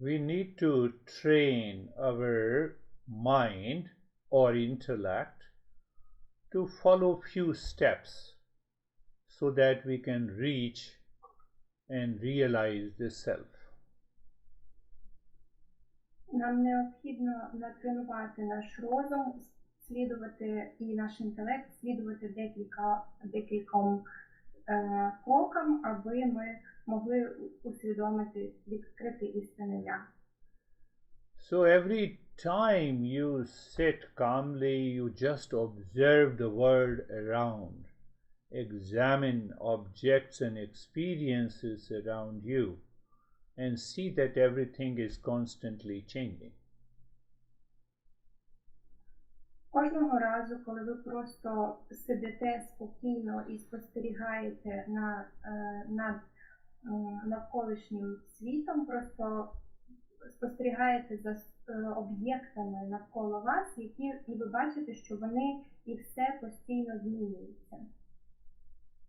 we need to train our mind or intellect to follow few steps so that we can reach and realize the self. Нам необхідно натренувати наш розум, слідувати і наш інтелект, слідувати декільком крокам, аби ми могли усвідомити, відкрити істинне я. So every time you sit calmly, you just observe the world around, examine objects and experiences around you, and see that everything is constantly changing. Кожного разу, коли ви просто сидите спокійно і спостерігаєте над навколишнім світом, просто спостерігаєте за об'єктами навколо вас, і ви бачите, що вони і все постійно змінюються.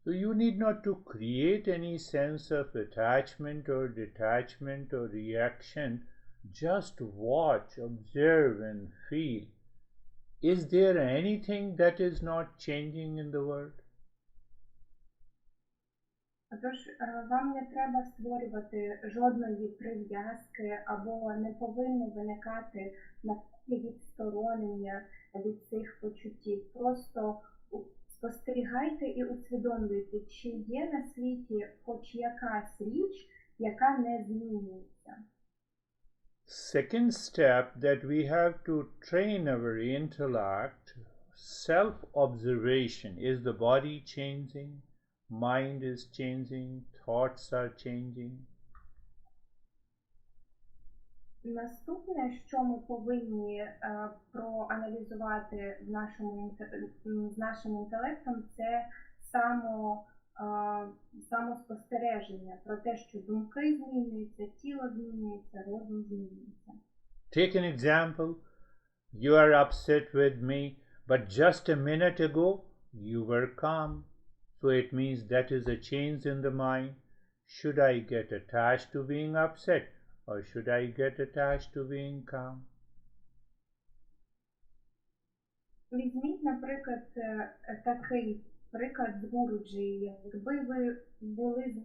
So you need not to create any sense of attachment or detachment or reaction. Just watch, observe and feel. Is there anything that is not changing in the world? Тож вам не треба створювати жодної прив'язки або не повинно виникати відсторонення від цих почуттів. Просто спостерігайте і усвідомлюйте, чи є на світі хоч якась річ, яка не змінюється. Second step that we have to train our intellect, self-observation. Is the body changing? Mind is changing? Thoughts are changing? Наступне, що ми повинні проаналізувати з нашим інтелектом, це самоспостереження про те, що думки змінюються, тіло змінюється, розум змінюється. Take an example. You are upset with me, but just a minute ago you were calm. So it means that is a change in the mind. Should I get attached to being upset? Or should I get attached to being calm? Візьміть, наприклад, такий приклад з Гуруджі. Якби ви були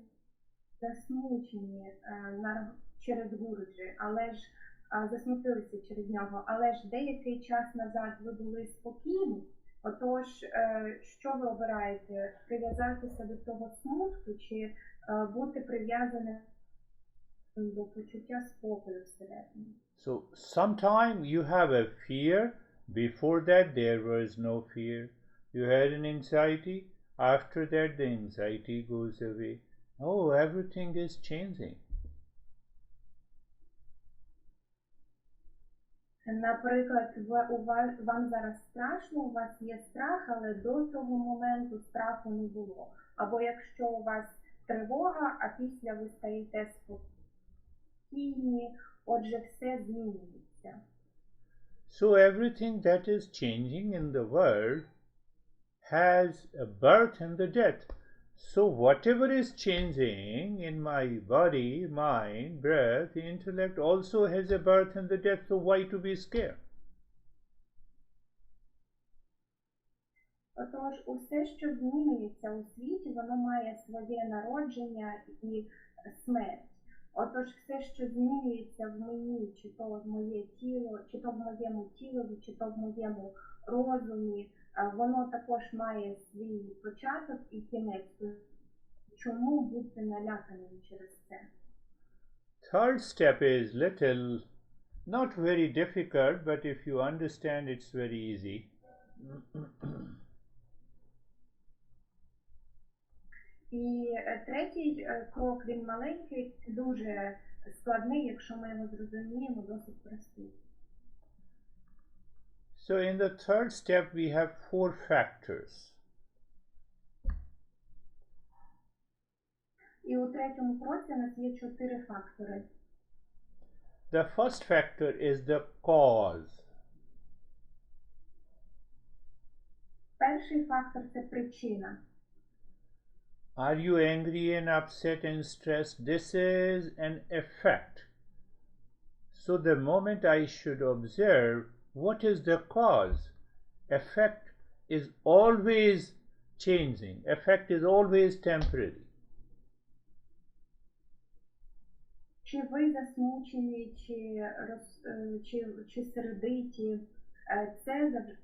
засмучені через Гуруджі, але ж засмутилися через нього, але ж деякий час назад ви були спокійні, отож, що ви обираєте? Прив'язатися до того смутку чи бути прив'язаним до почуття спокою всередині? So sometime you have a fear. Before that there was no fear. You had an anxiety. After that the anxiety goes away. Oh, everything is changing. Наприклад, вам зараз страшно, у вас є страх, але до того моменту страху не було. Або якщо у вас тривога, а після ви стаєте спокійні, отже, все змінюється. So everything that is changing in the world has a birth and a death. So whatever is changing in my body, mind, breath, intellect also has a birth and a death. So why to be scared? Отож, усе, що змінюється у світі, воно має своє народження і смерть. Отож, все, що змінюється в мені, чи то в моє тіло, чи то в моєму тілові, чи то в моєму розумі, воно також має свій початок і кінець. Чому бути наляканим через це? Third step is little, not very difficult, but if you understand, it's very easy. І третій крок, він маленький, дуже складний, якщо ми його зрозуміємо, досить простий. So in the third step we have 4 factors. І у третьому кроці у нас є 4 фактори. The first factor is the cause. Перший фактор – це причина. Are you angry and upset and stressed? This is an effect. So the moment I should observe what is the cause, effect is always changing, effect is always temporary. Чи ви засмучені, чи сердиті,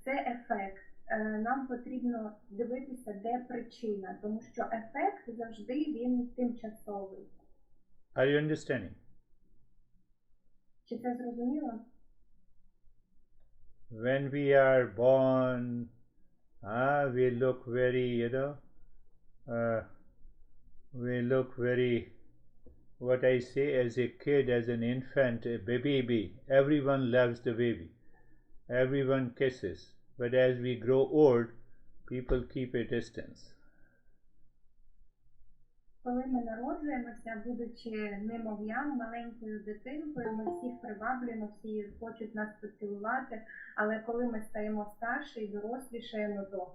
це ефект. Нам потрібно дивитися, де причина, тому що ефект завжди він тимчасовий. Are you understanding? Чи це зрозуміло? When we are born, we look very, we look very, what I say, as a kid, as an infant, a baby. Everyone loves the baby. Everyone kisses. But as we grow old, people keep a distance. Коли ми народжуємося, будучи немовлям, маленькою дитинкою, ми всіх приваблюємо, всі хочуть нас поцілувати, але коли ми стаємо старші і дорослішаємо, то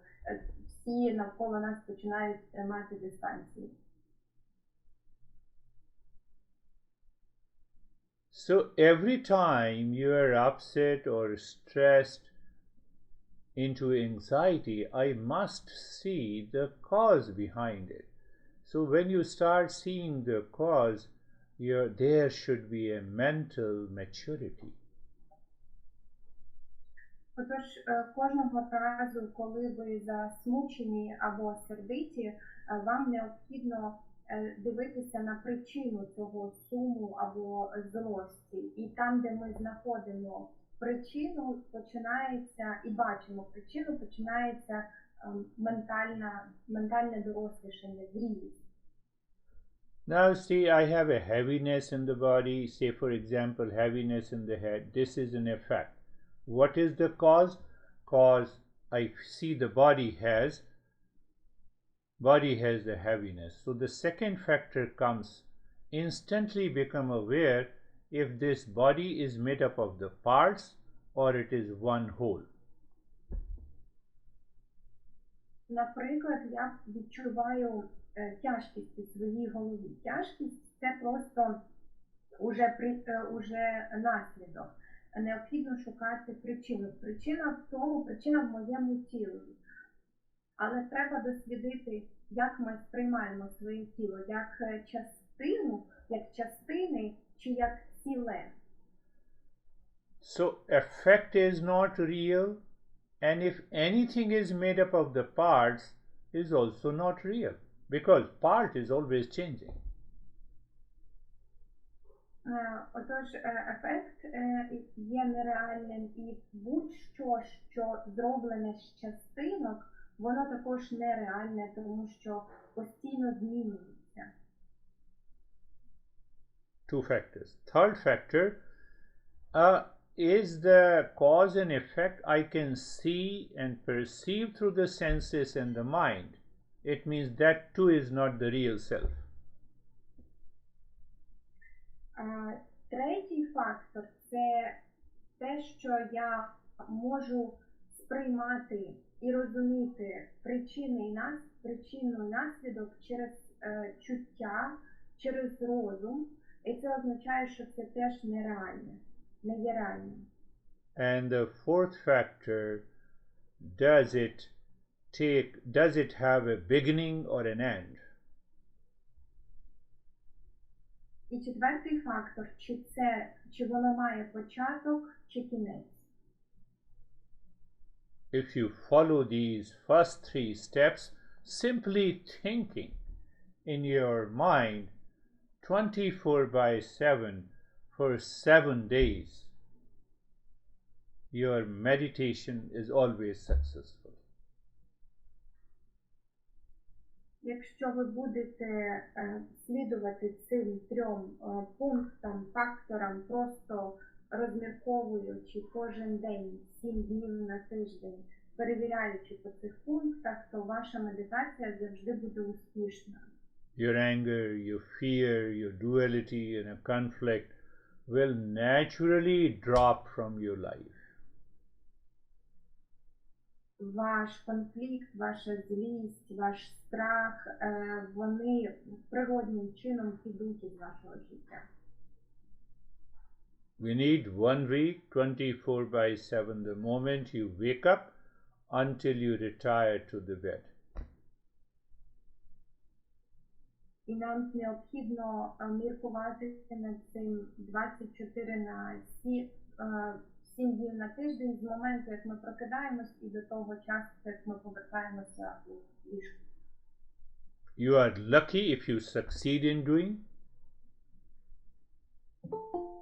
всі навколо нас починають тримати дистанцію. So every time you are upset or stressed into anxiety, I must see the cause behind it. So when you start seeing the cause, there should be a mental maturity. Отож, кожного разу, коли ви засмучені або сердиті, вам необхідно дивитися на причину цього суму або злості. І там, де ми знаходимо причину, починається, і бачимо причину, починається ментальне дорослішання, зрілість. Now see, I have a heaviness in the body, say for example, heaviness in the head. This is an effect. What is the cause? Cause I see the body has the heaviness. So the second factor comes, instantly become aware if this body is made up of the parts or it is one whole. Наприклад, я відчуваю тяжкість у своїй голові. Тяжкість – це просто уже наслідок. Необхідно шукати причину. Причина в моєму тілі. Але треба дослідити, як ми сприймаємо своє тіло, як частини чи як ціле. So effect is not real, and if anything is made up of the parts, is also not real, because part is always changing. Отож, ефект є нереальним, і будь-що, що зроблене з частинок, воно також нереальне, тому що постійно змінюється. Two factors. Third factor is the cause and effect I can see and perceive through the senses and the mind. It means that too is not the real self. Третій фактор – це те, що я можу сприймати і розуміти причину і наслідок через чуття, через розум, і це означає, що це теж нереальне, не є реальним. And the fourth factor, does it have a beginning or an end? І четвертий фактор, чи воно має початок, чи кінець. If you follow these first three steps, simply thinking in your mind 24/7 for 7 days, your meditation is always successful. Якщо ви будете слідувати цим трьом пунктам, факторам, просто розмірковуючи кожен день, 7 днів на тиждень, перевіряючи по цих пунктах, то ваша медитація завжди буде успішна. Your anger, your fear, your duality and a conflict will naturally drop from your life. Ваш конфлікт, ваша злість, ваш страх, вони природним чином підуть із вашого життя. We need 1 week, 24/7, the moment you wake up until you retire to the bed. І нам необхідно міркувати над цим 24 на 7 днів на тиждень з моменту, як ми прокидаємось, і до того часу, як ми повертаємося у ліжко. You are lucky if you succeed in doing.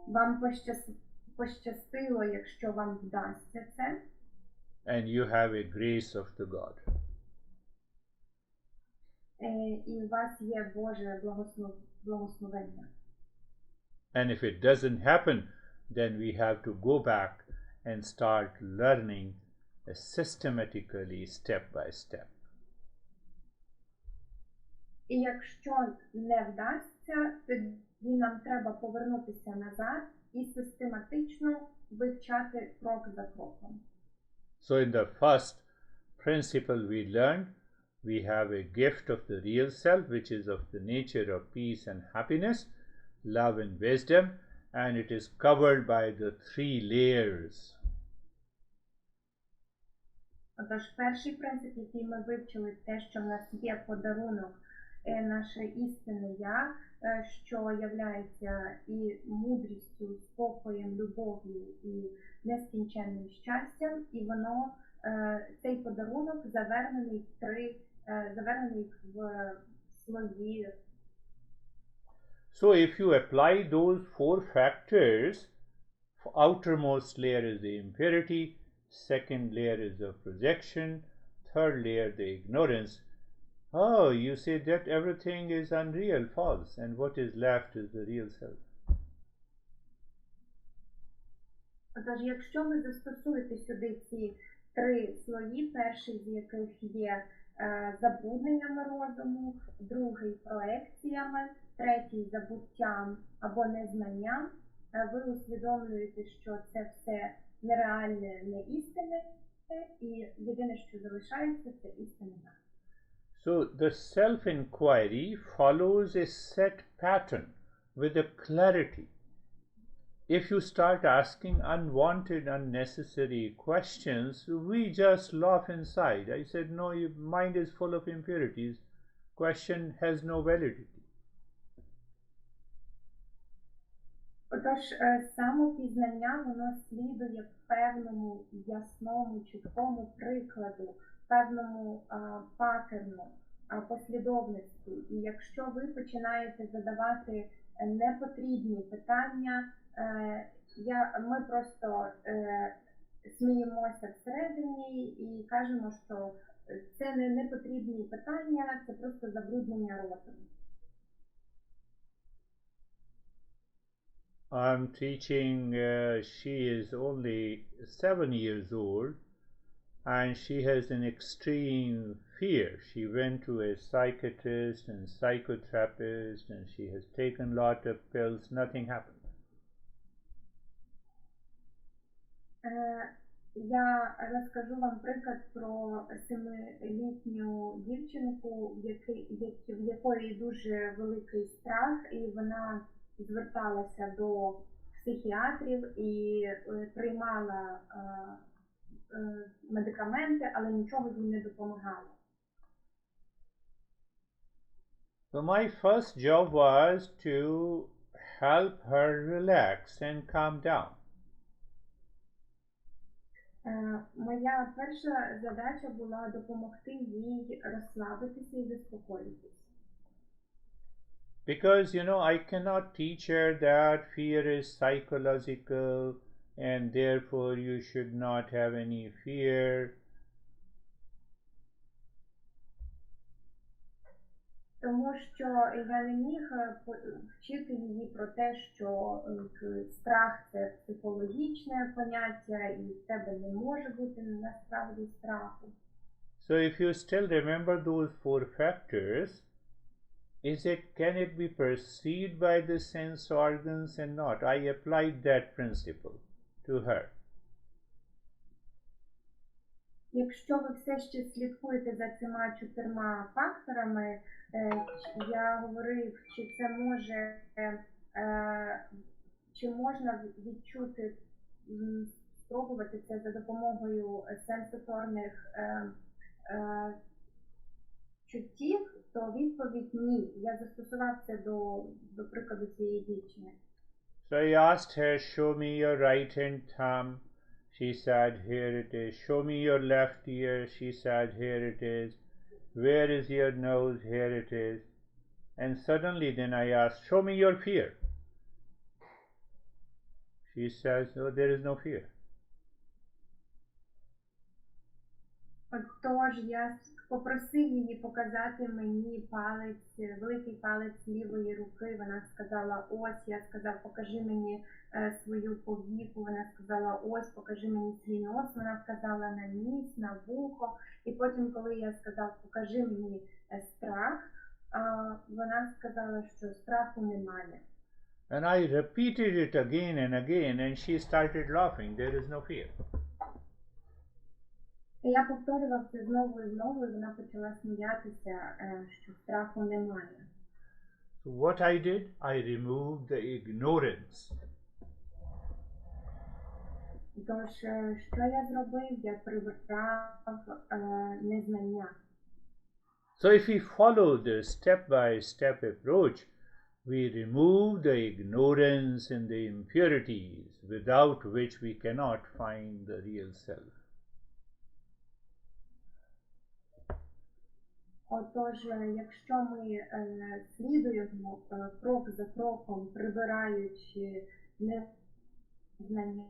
Вам пощастило, якщо вам вдасться це. And you have a grace of the God. І у вас є Боже благословення. And if it doesn't happen, then we have to go back and start learning systematically, step by step. І якщо не вдасться, тоді нам треба повернутися назад і систематично вивчати крок за кроком. So in the first principle we learned, we have a gift of the real self, which is of the nature of peace and happiness, love and wisdom, and it is covered by the 3 layers. Отож, перший принцип, який ми вивчили, те, що в нас є подарунок, наше істинне я, що являється і мудрістю, спокоєм, любов'ю і нескінченним щастям, і воно, цей подарунок завернений в слої. So if you apply those 4 factors, outermost layer is the impurity, second layer is the projection, third layer the ignorance. Oh, you say that everything is unreal, false, and what is left is the real self. Тож, якщо ви застосуєте сюди ці 3 слої, перший з яких є забрудненнями розуму, другий проекціями, третій забуттям або незнанням, ви усвідомлюєте, що це все нереальне, не істинне, і єдине, що залишається, це істинне. So the self-inquiry follows a set pattern with a clarity. If you start asking unwanted, unnecessary questions, we just laugh inside. I said, no, your mind is full of impurities. Question has no validity. Отож, самопізнання, воно слідує певному ясному, чіткому прикладу, певному паттерну, послідовності. І якщо ви починаєте задавати непотрібні питання, ми просто сміємося всередині і кажемо, що це не непотрібні питання, це просто забруднення розуму. I'm teaching, she is only 7 years old, and she has an extreme fear. She went to a psychiatrist and psychotherapist, and she has taken a lot of pills, nothing happened. Я розкажу вам приклад про 7-літню дівчинку, в якої дуже великий страх, і вона зверталася до психіатрів і приймала медикаменти, але нічого їй не допомагало. So my first job was to help her relax and calm down. Моя перша задача була допомогти їй розслабитися і заспокоїтися. Because, I cannot teach her that fear is psychological and therefore you should not have any fear. Тому що я не міг вчити її про те, що страх – це психологічне поняття і в тебе не може бути насправді страху. So if you still remember those 4 factors, can it be perceived by the sense organs and not? I applied that principle to her. Якщо ви все ще слідкуєте за цими 4 факторами, я говорив, чи це може чи можна відчути, спробувати це за допомогою сенсоторних чуттів, то відповідь ні. Я застосував це до прикладу цієї дівчини. So I asked her, show me your right hand thumb. She said, here it is. Show me your left ear. She said, here it is. Where is your nose? Here it is. And suddenly then I asked, show me your fear. She says, oh, there is no fear. Тож я попросив її показати мені палець, великий палець лівої руки. Вона сказала ось, я сказав, покажи мені свою повіку. Вона сказала ось, покажи мені свій нос. Вона вказала на ніс, на вухо. І потім, коли я сказав, покажи мені страх, вона сказала, що страху немає. And I repeated it again and she started laughing. There is no fear. І я повторював це знову і знову, і вона почала сміятися, що страху немає. So what I did, I removed the ignorance. Тож, що я зробив? Я прибрав незнання. So if we follow the step-by-step approach, we remove the ignorance and the impurities without which we cannot find the real self. Отож, якщо ми слідуємо крок за кроком, прибираючи незнання,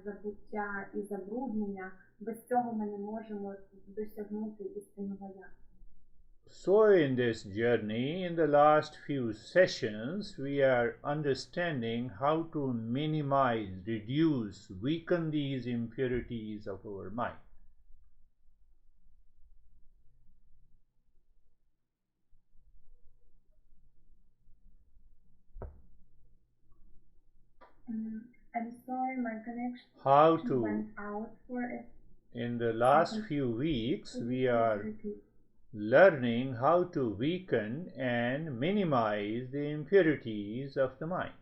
забуття і забруднення, без цього ми не можемо досягнути істинного я. So in this journey, in the last few sessions, we are understanding how to minimize, reduce, weaken these impurities of our mind. I'm sorry, my connection How went to, out for it. in the last few weeks, we are learning how to weaken and minimize the impurities of the mind.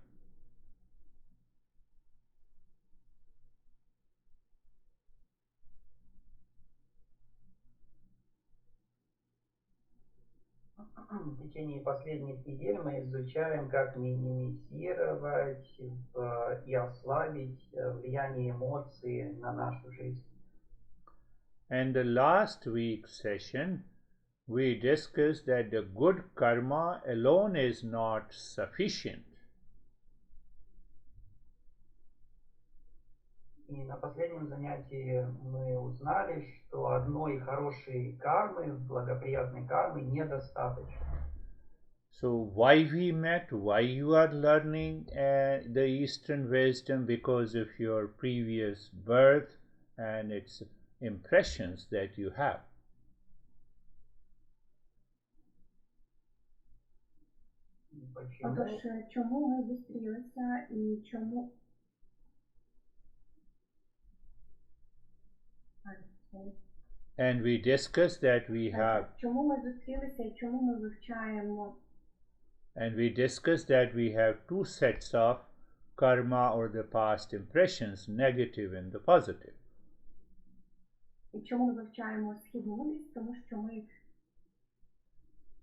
В течение последних недель мы изучаем, как минимизировать и ослабить влияние эмоций на нашу жизнь. And the last week's session, we discussed that the good karma alone is not sufficient. И на последнем занятии мы узнали, что одной хорошей кармы, благоприятной кармы, недостаточно. So why we met, why you are learning the Eastern wisdom? Because of your previous birth and its impressions that you have. Отож, чому ми зустрілися і чому... And we discussed that we have... Чому ми зустрілися і чому ми вивчаємо... And we discussed that we have two sets of karma or the past impressions, negative and the positive. І чому ми вивчаємо східну мудрість? Тому що ми...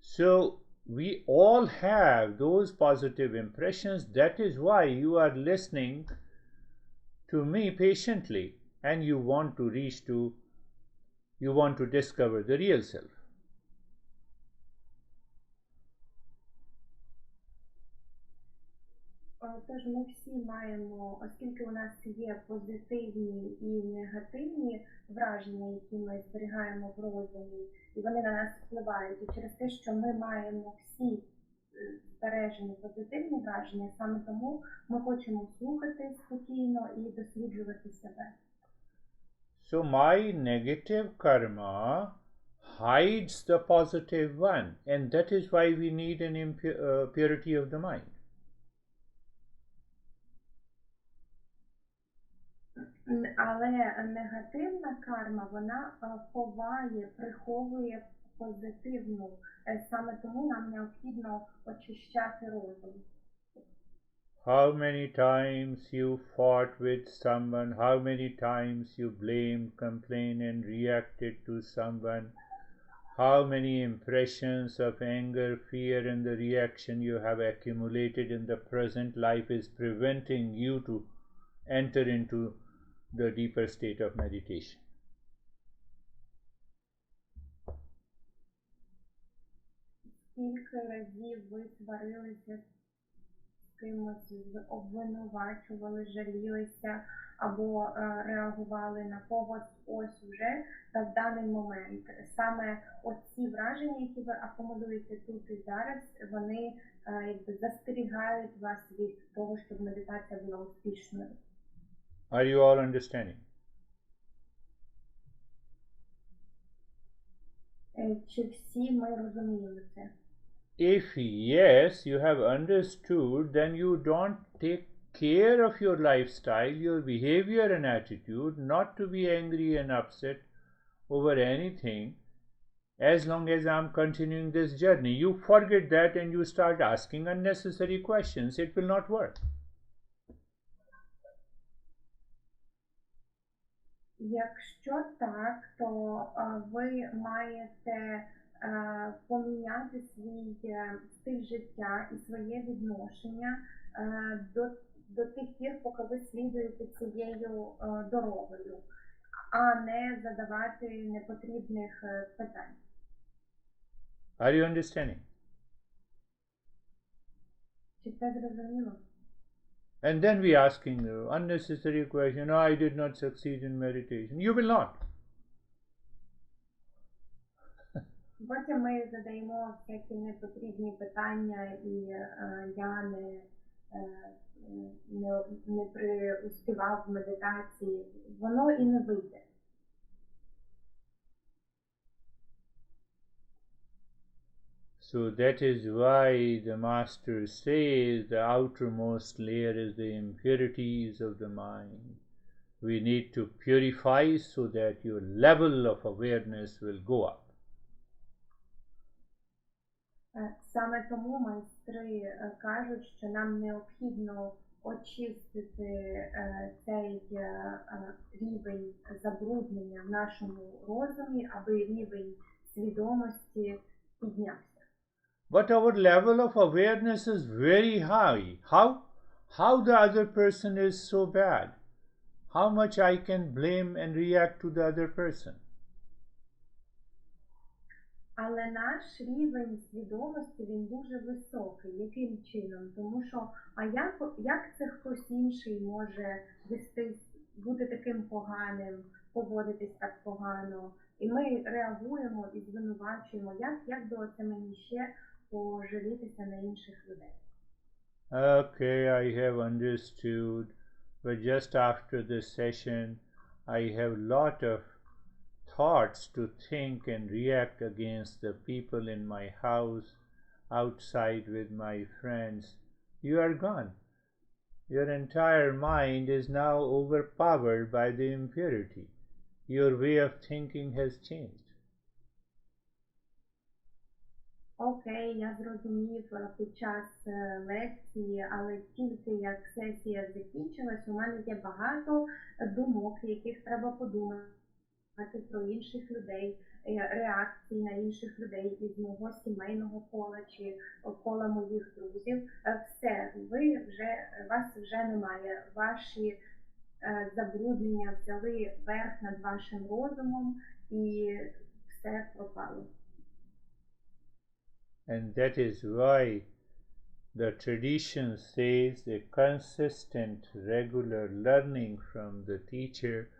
So we all have those positive impressions. That is why you are listening to me patiently and you want to discover the real self. Тож ми всі маємо, оскільки у нас є позитивні і негативні враження, які ми зберігаємо в розумі, і вони на нас впливають. І через те, що ми маємо всі збережені позитивні враження, саме тому ми хочемо слухати спокійно і досліджувати себе. So my negative karma hides the positive one, and that is why we need an purity of the mind. Але негативна карма, вона ховає, приховує позитивну. Саме тому нам необхідно очищати розум. How many times you fought with someone, how many times you blamed, complained, and reacted to someone, how many impressions of anger, fear, and the reaction you have accumulated in the present life is preventing you to enter into the deeper state of meditation. Скільки разів ви сварилися з кимось, обвинувачували, жалілися або реагували на когось ось вже та в даний момент. Саме оці враження, які ви акумулюєте тут і зараз, вони застерігають вас від того, щоб медитація була успішною. Are you all understanding? Чи всі ми розуміємо це? If yes, you have understood, then you don't take care of your lifestyle, your behavior and attitude, not to be angry and upset over anything as long as I'm continuing this journey. You forget that and you start asking unnecessary questions. It will not work. Якщо так, то ви маєте поміняти свій стиль життя і своє відношення до тих пір, поки ви слідуєте цією дорогою, а не задавати непотрібних питань. Are you understanding? Чи це зрозуміло? And then we asking unnecessary question, I did not succeed in meditation. You will not. Потім ми задаємо всякі непотрібні питання, і я не преуспівав в медитації. Воно і не вийде. So that is why the master says the outermost layer is the impurities of the mind. We need to purify so that your level of awareness will go up. Саме тому майстри кажуть, що нам необхідно очистити цей рівень забруднення в нашому розумі, аби рівень свідомості піднявся. But our level of awareness is very high. How the other person is so bad? How much I can blame and react to the other person? Але наш рівень свідомості, він дуже високий. Яким чином? Тому що, як це хтось інший може бути таким поганим, поводитись так погано? І ми реагуємо і звинувачуємо, як би оце мені ще пожалітися на інших людей. Okay, I have understood. But just after this session, I have a lot of thoughts to think and react against the people in my house, outside with my friends. You are gone. Your entire mind is now overpowered by the impurity. Your way of thinking has changed. Окей, я зрозумів під час лекції, але тільки як сесія закінчилась, у мене є багато думок, яких треба подумати про інших людей, реакції на інших людей із мого сімейного кола чи кола моїх друзів. Все, вас вже немає. Ваші забруднення взяли верх над вашим розумом і все пропало. And that is why the tradition says a consistent, regular learning from the teacher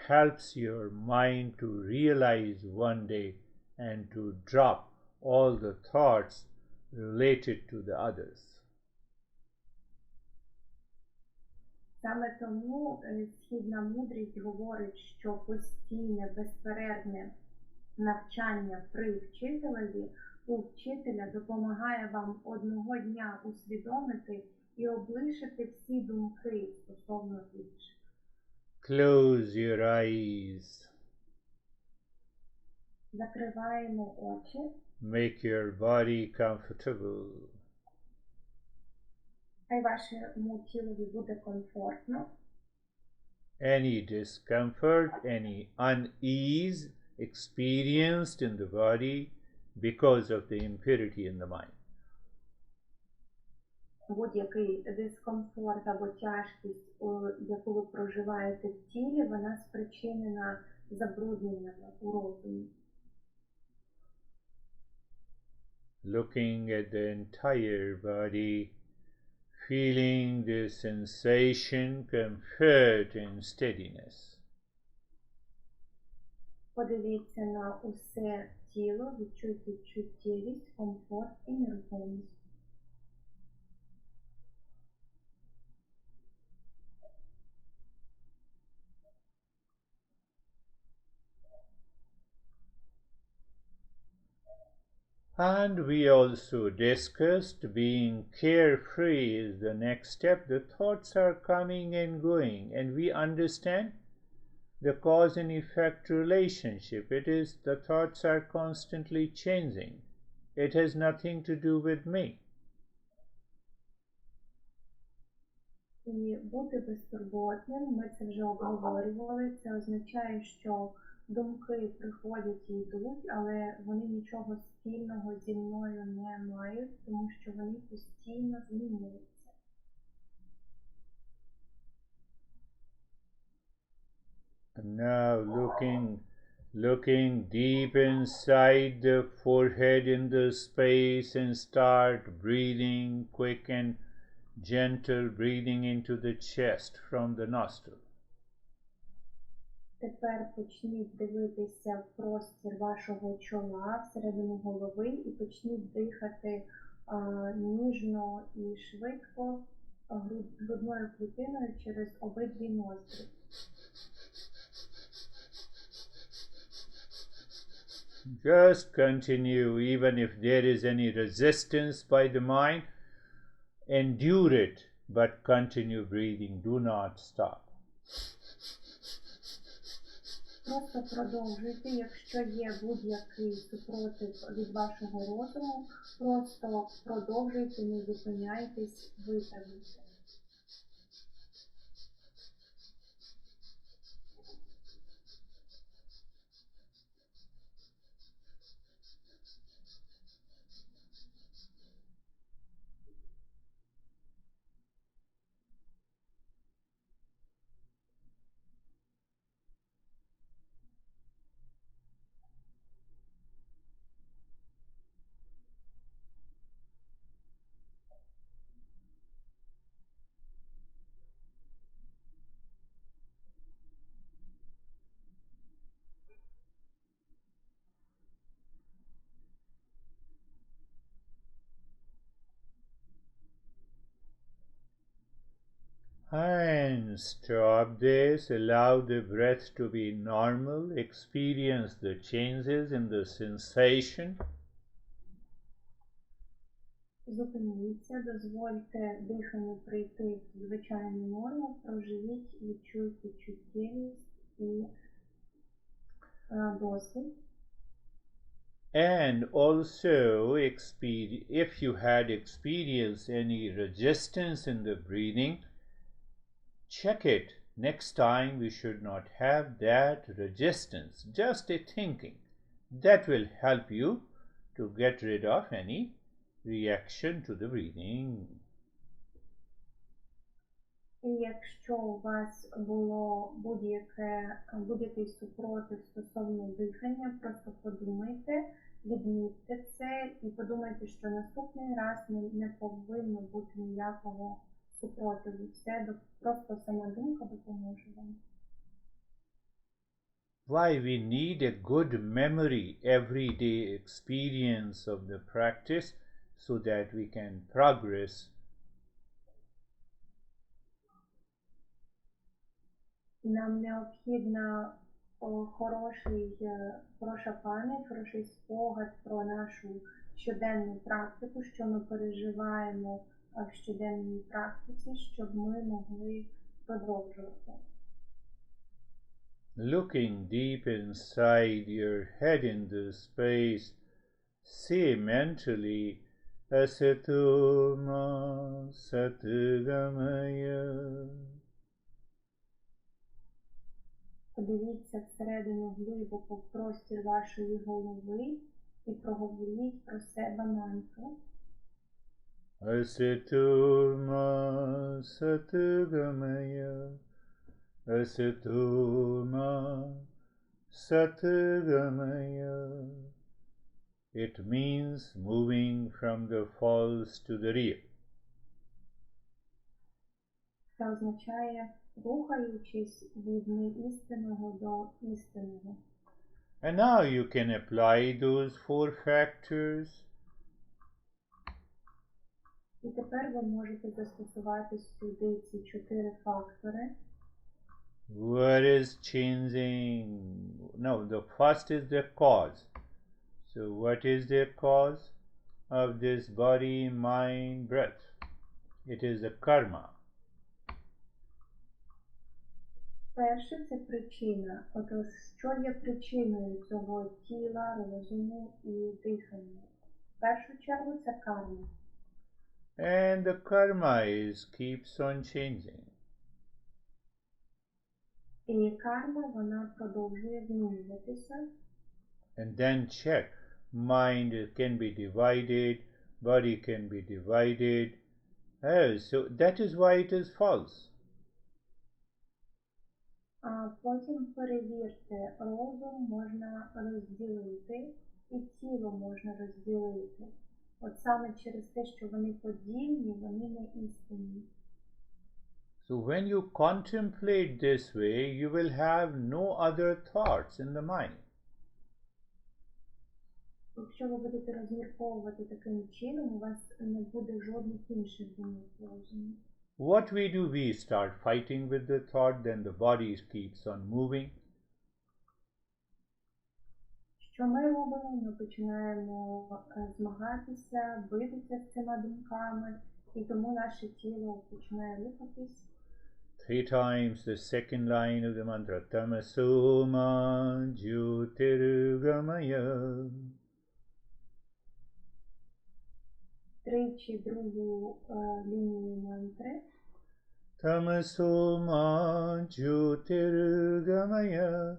helps your mind to realize one day and to drop all the thoughts related to the others. Саме тому східна мудрість говорить, що постійне, безперервне навчання при вчителеві у вчителя допомагає вам одного дня усвідомити і облишити всі думки стосовно інших. Close your eyes. Закриваємо очі. Make your body comfortable. Хай вашому тілові буде комфортно. Any discomfort, any unease experienced in the body because of the impurity in the mind. Будь-який дискомфорт або тяжкість, яку ви проживаєте в тілі, вона спричинена забрудненнями у розумі. Looking at the entire body, feeling the sensation, comfort and steadiness. Подивіться на усе тіло, відчуйте чуттєвість, комфорт і нерухомість. And we also discussed being carefree is the next step. The thoughts are coming and going, and we understand the cause and effect relationship. It is the thoughts are constantly changing. It has nothing to do with me. І бути безтурботним, ми це вже обговорювали, це означає, що думки приходять і йдуть, але вони нічого спільного зі мною не мають, тому що вони постійно змінюються. And now looking deep inside the forehead in the space and start breathing quick and gentle breathing into the chest from the nostril. Тепер почніть дивитися в простір вашого чола, всередину голови, і почніть дихати ніжно і швидко грудною клітиною через обидві ноздрі. Just continue, even if there is any resistance by the mind, endure it, but continue breathing. Do not stop. Просто продовжуйте, якщо є будь-який супротив від вашого розуму, просто продовжуйте, не зупиняйтесь, витримуйте. And stop this, allow the breath to be normal, experience the changes in the sensation. Зупиніться, дозвольте диханню прийти в звичайну норму, проживіть, відчуйте чуттєвість і досвід. And also, if you had experienced any resistance in the breathing, check it. Next time we should not have that resistance, just a thinking. That will help you to get rid of any reaction to the breathing. І якщо у вас було будь-який супротив стосовно дихання, просто подумайте, відмітьте це і подумайте, що наступний раз не повинно бути ніякого супротиву. Це просто сама думка допоможе вам. Why we need a good memory, everyday experience of the practice so that we can progress. Нам необхідна хороша пам'ять, хороший спогад про нашу щоденну практику, що ми переживаємо в щоденній практиці, щоб ми могли продовжувати. Looking deep inside your head in the space, say mentally, Asito ma satgamaya. Подивіться всередину глибоко в простір вашої голови і проговоріть про себе мантру. Asito ma satgamaya. Asito ma satgamaya. It means moving from the false to the real. Це означає рухаючись від неістинного до істинного. And now you can apply those 4 factors. І тепер ви можете застосувати сюди ці 4 фактори. What is changing? No, the first is the cause. So what is the cause of this body, mind, breath? It is the karma. Перше – це причина. Отож, що є причиною цього тіла, розуму і дихання? В першу чергу це карма. And the karma keeps on changing. І карма, вона продовжує змінюватися. And then check. Mind can be divided, body can be divided. Oh, so that is why it is false. А потім перевірте, розум можна розділити і тіло можна розділити. От саме через те, що вони подільні, вони не істинні. So when you contemplate this way, you will have no other thoughts in the mind. Якщо ви будете розмірковувати таким чином, у вас не буде жодних інших думок в розумі. What we do, we start fighting with the thought, then the body keeps on moving. Що ми робимо? Ми починаємо змагатися, битися з цими думками, і тому наше тіло починає рухатись. 3 times the second line of the mantra, Tamasoma Jyotirgamaya. Тричі другу лінію мантри. Tamasoma Jyotirgamaya.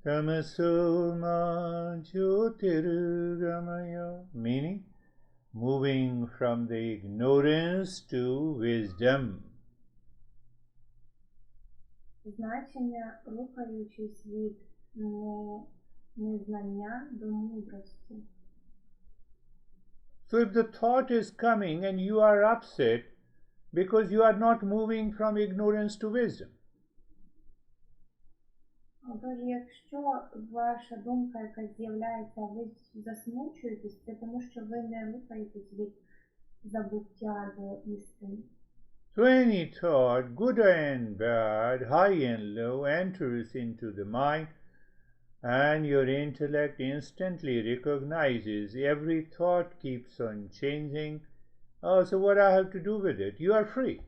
Tamasoma Jyotirgamaya. Meaning, moving from the ignorance to wisdom. Значення, рухаючись від незнання до мудрості. So if the thought is coming and you are upset because you are not moving from ignorance to wisdom. Отож, якщо ваша думка, яка з'являється, ви засмучуєтесь, це тому, що ви не рухаєтесь від забуття до істини. So any thought, good and bad, high and low, enters into the mind, and your intellect instantly recognizes every thought keeps on changing. Oh, so what I have to do with it? You are free.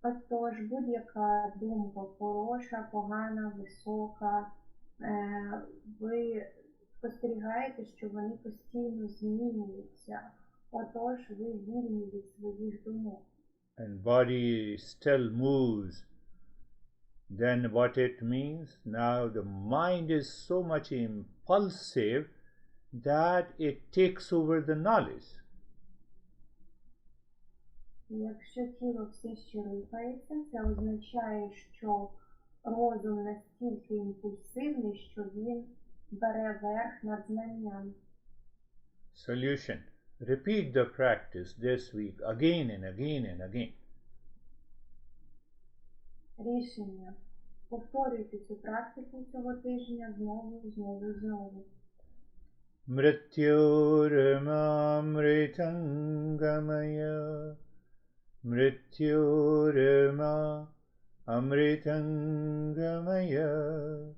Отож, будь-яка думка хороша, погана, висока, ви спостерігаєте, що вони постійно змінюються. Отож, ви вільні від своїх думок. And body still moves. Then what it means? Now the mind is so much impulsive that it takes over the knowledge. Якщо тіло все ще рухається, це означає, що розум настільки імпульсивний, що він бере верх над знанням. Solution. Repeat the practice this week again and again and again. Рішення. Повторюйте цю практику цього тижня знову, знову, знову. Mrityurma-amritangamaya. Mrityurma-amritangamaya.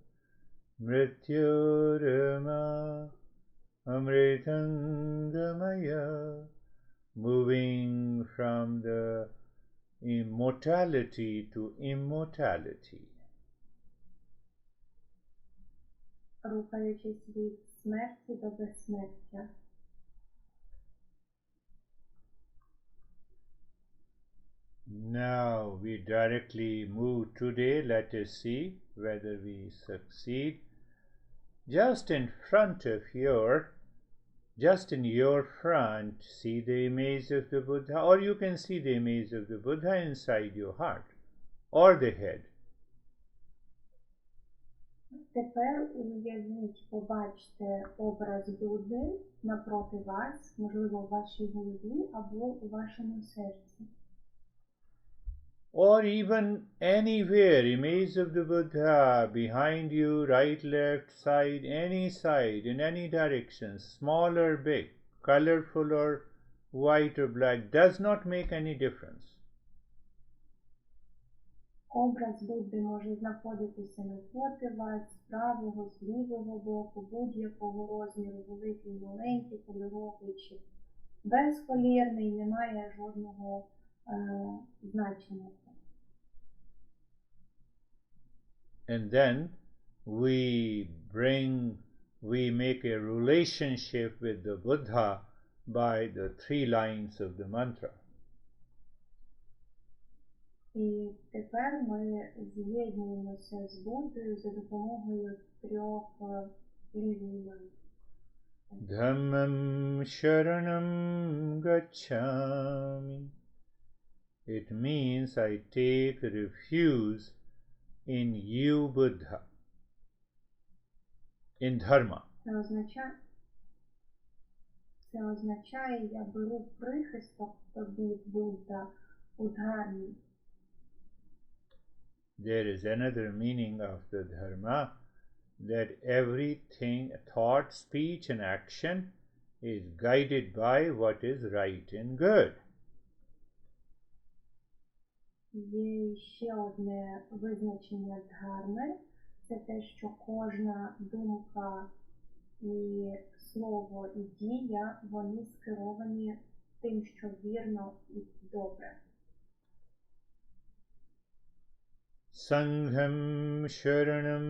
Mrityurma-amritangamaya. Moving from the immortality to immortality. рухаючись від смерті до безсмертя. Now we directly move today. Let us see whether we succeed. Just in front of just in your front, see the image of the Buddha, or you can see the image of the Buddha inside your heart or the head. Тепер уявіть, побачте образ Будди напроти вас, можливо, у вашій голові або у вашому серці. Or even anywhere, image of the Buddha behind you, right, left, side, in any direction, small or big, colorful or white or black, does not make any difference. Образ Будди може знаходитися навпроти вас, з правого, з лівого боку, будь-якого розміру, великий, маленький, кольоровий чи безколірний, не має жодного значення. And then we make a relationship with the Buddha by the 3 lines of the mantra. І тепер ми з'єднуємося з Буддою за допомогою 3 ліній мантр. Dhammam sharanam gacchami. It means I take refuge in you, Buddha, in dharma. Це означає, я беру прихисток тобі, Будда, у дхармі. There is another meaning of the dharma, that everything, thought, speech and action is guided by what is right and good. Є ще одне визначення дхарми. Це те, що кожна думка і слово і дія, вони скеровані тим, що вірно і добре. Sangham sharanam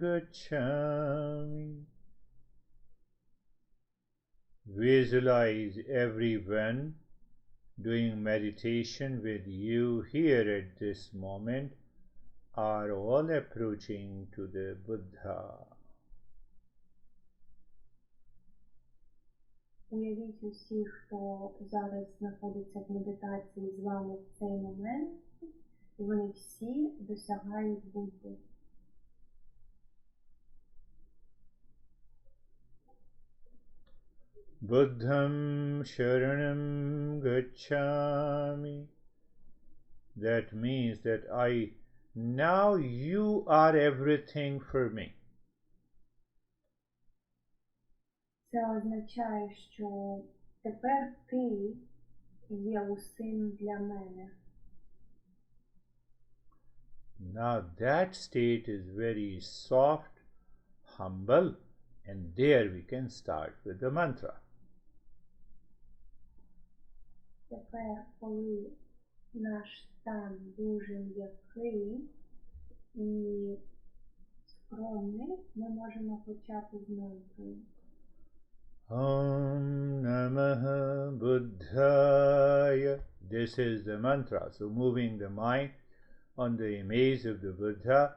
gacchami. Visualize everyone doing meditation with you here at this moment are all approaching to the Buddha. Уявіть усіх, хто зараз знаходиться в медитації з вами в цей момент, і вони всі досягають Будди. Buddham sharanam gacchami. That means that now you are everything for me. Це означає, що тепер ти є усім для мене. Now that state is very soft, humble, and there we can start with the mantra. Тепер, коли наш стан дуже м'який і скромний, ми можемо почати з мантрою. Om Namaha Buddhaya. This is the mantra. So moving the mind on the image of the Buddha.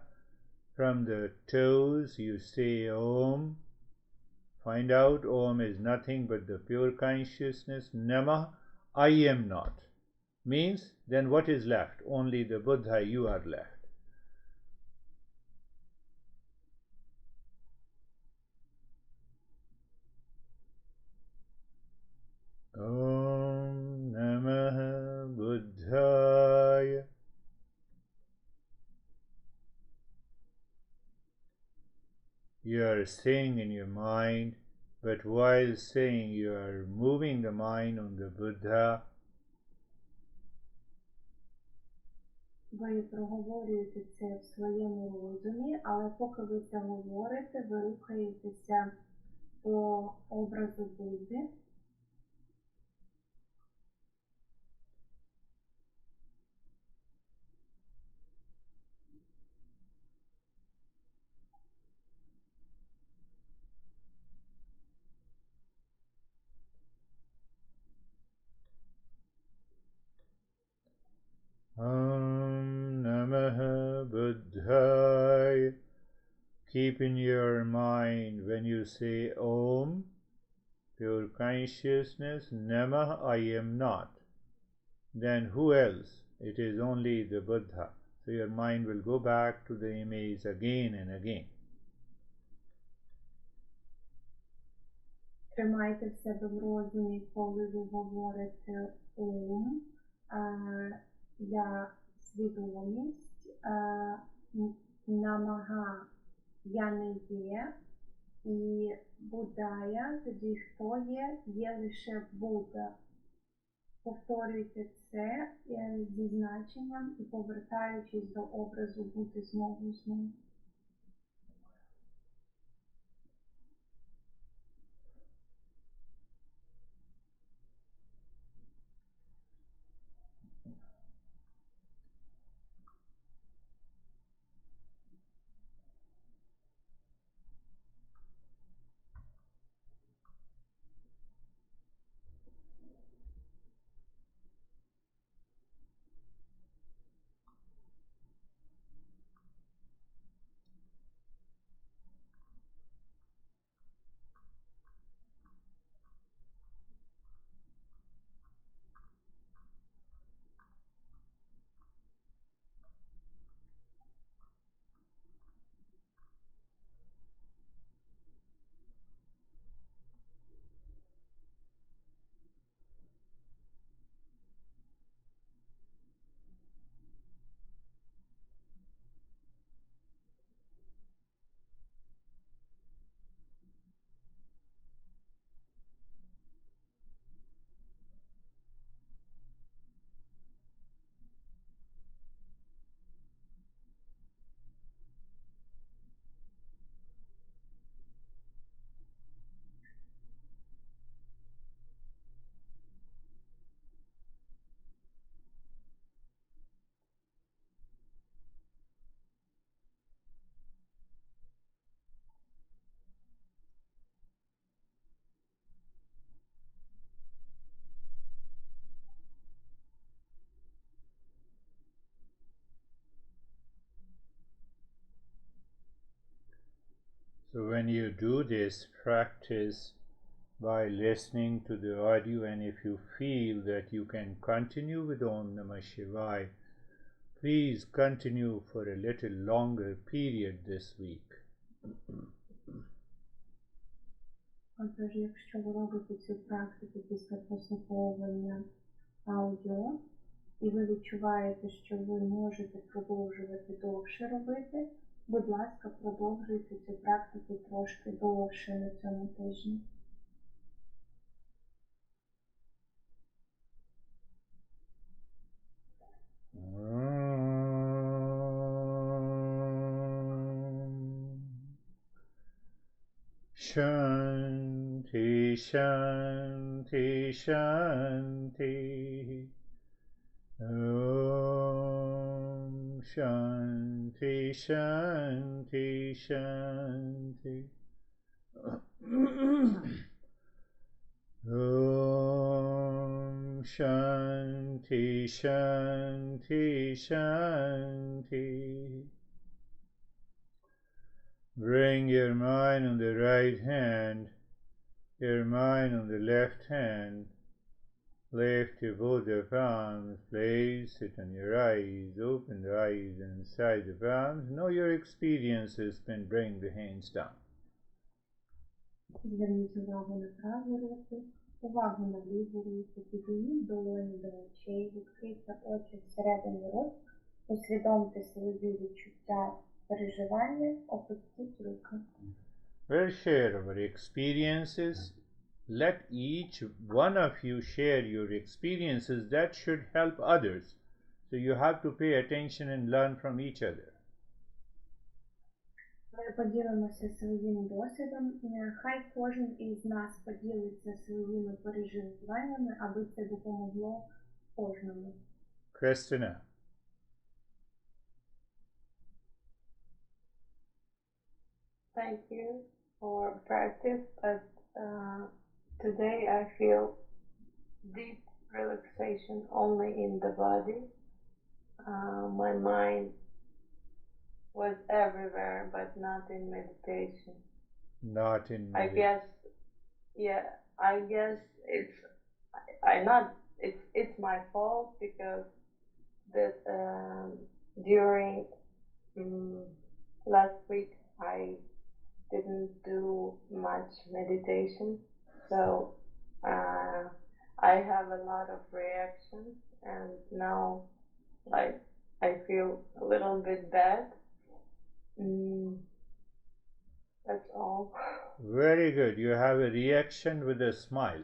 From the toes you say Om. Find out Om is nothing but the pure consciousness. Namah, I am not. Means then what is left? Only the Buddha, you are left. Om Namaha Buddhaya. You are saying in your mind, but while saying you are moving the mind on the Buddha. Ви проговорюєте це в своєму розумі, але поки ви це говорите, ви рухаєтеся по образу Будди. Keep in your mind when you say Om, pure consciousness, Namah, I am not. Then who else? It is only the Buddha. So your mind will go back to the image again and again. Тримайте в себе в розумі, коли ви говорите ум, я свідомість, намага я не є, і Буддая, тоді хто є, є лише Будда. Повторюйте це зі значенням і повертаючись до образу бути знову і знову. So when you do this practice by listening to the audio, and if you feel that you can continue with Om Namah Shivaya, please continue for a little longer period this week. Отож, якщо ви робите цю практику після прослуховування аудіо, і ви відчуваєте, що ви можете продовжувати довше робити, будь ласка, продовжуйте цю практику трошки довше на цьому тижні. Shanti, Shanti, Shanti. Om Shanti, Shanti, Shanti. Om Shanti, Shanti, Shanti. Bring your mind on the right hand, your mind on the left hand. Lift your both your palms, place it on your eyes, open the eyes inside the palms. Know your experiences, then bring the hands down. Зверніть увагу на праву руку, увагу на ліву руку, підійміть долоні до очей, відкрийте очі всередині рот, усвідомте свої відчуття, переживання, опустіть руки. We'll share our experiences. Let each one of you share your experiences. That should help others. So you have to pay attention and learn from each other. Ми поділимося своїм досвідом. Хай кожен із нас поділиться своїми переживаннями, аби це допомогло кожному. Christina. Thank you for practice, but today I feel deep relaxation only in the body. My mind was everywhere, but not in meditation. Not in I meditation. guess, yeah, I guess it's it's my fault because that during last week I didn't do much meditation, so I have a lot of reactions, and now like I feel a little bit bad. That's all. Very good. You have a reaction with a smile.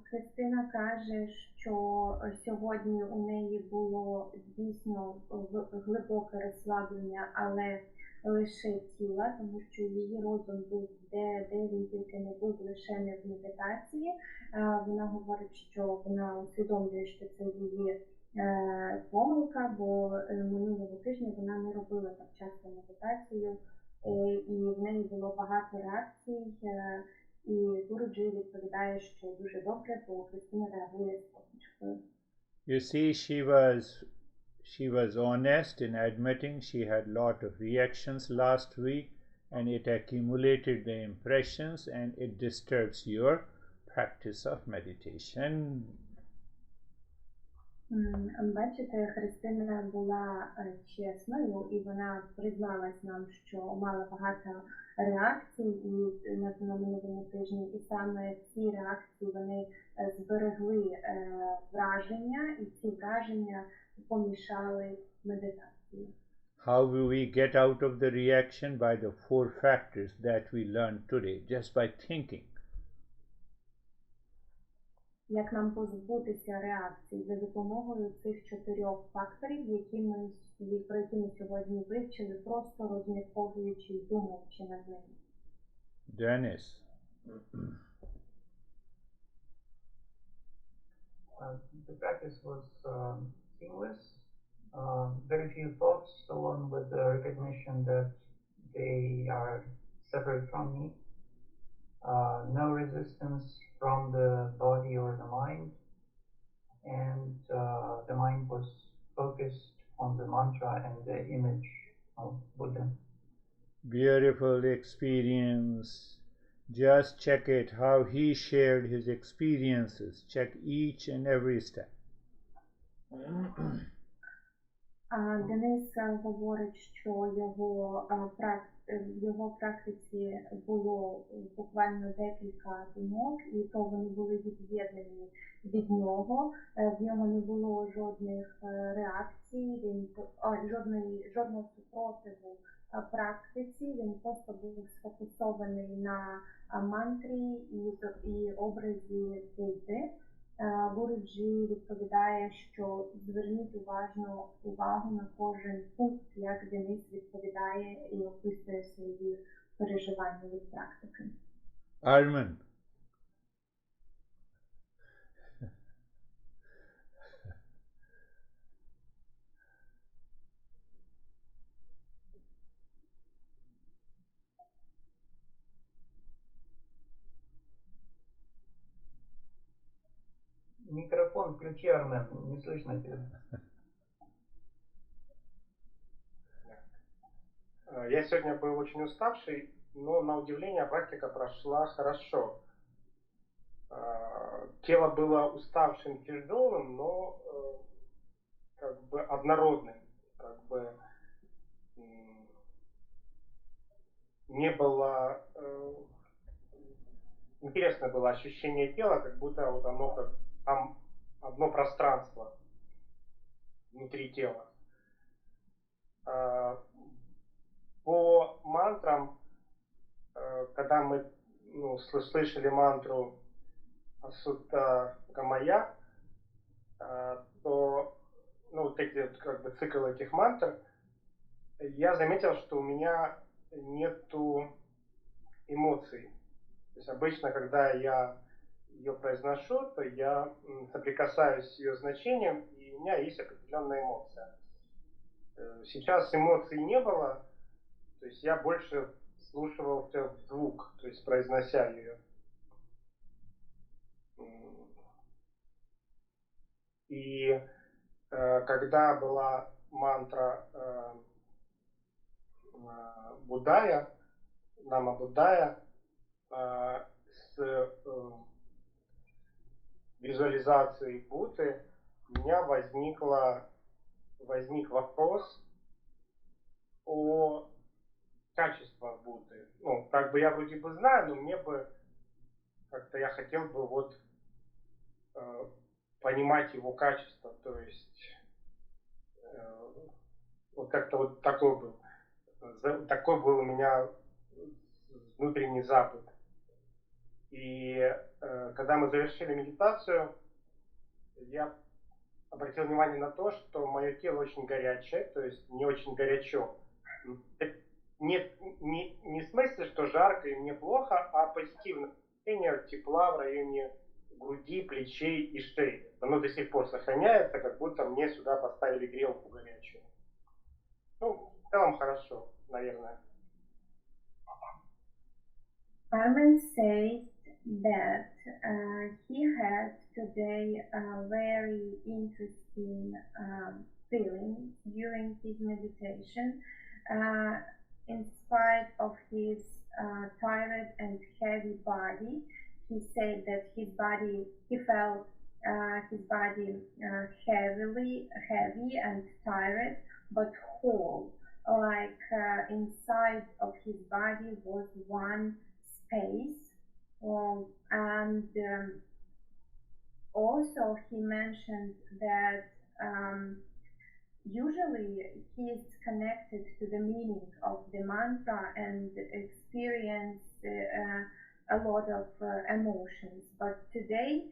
Христина каже, що сьогодні у неї було дійсно глибоке розслаблення, але лише тіла, тому що її розум був де він тільки не був, лише не в медитації. Вона говорить, що вона усвідомлює, що це її помилка, бо минулого тижня вона не робила так часто медитацію, і в неї було багато реакцій. І Гуруджі відповідає, що дуже добре, бо Христина реагує з посмішкою. You see, she was honest in admitting she had lot of reactions last week, and it accumulated the impressions, and it disturbs your practice of meditation. Бачите, Христина була чесною, і вона призналась нам, що мала багато реакцій і на минулому тижні, і саме ці реакції вони зберегли враження, і ці враження помішали медитації. How will we get out of the reaction? By the 4 factors that we learned today, just by thinking. Як нам позбутися реакцій за допомогою цих 4 факторів, про які ми сьогодні вивчили, просто розмірковуючи і думаючи над ними. Dennis. The practice was seamless. Very few thoughts, along with the recognition that they are separate from me. No resistance from the body or the mind, and the mind was focused on the mantra and the image of Buddha. Beautiful experience. Just check it, how he shared his experiences. Check each and every step. Денис говорить, що в його практиці було буквально декілька думок, і то вони були від'єднані від нього. В нього не було жодних реакцій, жодного супротиву практиці, він просто був сфокусований на мантрі і образі Будди. Гуруджі відповідає, що зверніть увагу на кожен пункт, як Денис відповідає і описує свої переживання від практики. Arman. Микрофон включи, Армен, не слышно тебя. Я сегодня был очень уставший, но на удивление практика прошла хорошо. Тело было уставшим, тяжелым, но как бы однородным, как бы не было интересное было ощущение тела, как будто вот оно как там одно пространство внутри тела. По мантрам, когда мы слышали мантру Асута Гамая, то вот эти как бы цикл этих мантр, я заметил, что у меня нету эмоций. То есть обычно, когда я ее произношу, то я соприкасаюсь с ее значением, и у меня есть определенная эмоция. Сейчас эмоций не было, то есть я больше вслушивался в звук, то есть произнося ее. И когда была мантра Буддая, Нама Буддая, с визуализацией Будды, у меня возник вопрос о качествах Будды. Ну, как бы я вроде бы знаю, но мне бы как-то я хотел бы вот понимать его качества, то есть вот как-то вот такой был у меня внутренний запад. И когда мы завершили медитацию, я обратил внимание на то, что мое тело очень горячее, то есть не очень горячо. Не в смысле, что жарко и мне плохо, а позитивное ощущение тепла в районе груди, плечей и шеи. Оно до сих пор сохраняется, как будто мне сюда поставили грелку горячую. Ну, в целом хорошо, наверное. Armin says that he had today a very interesting feeling during his meditation. In spite of his tired and heavy body, he said that he felt his body heavy and tired, but whole. Like inside of his body was one space, and also he mentioned that usually he is connected to the meaning of the mantra and experience a lot of emotions, but today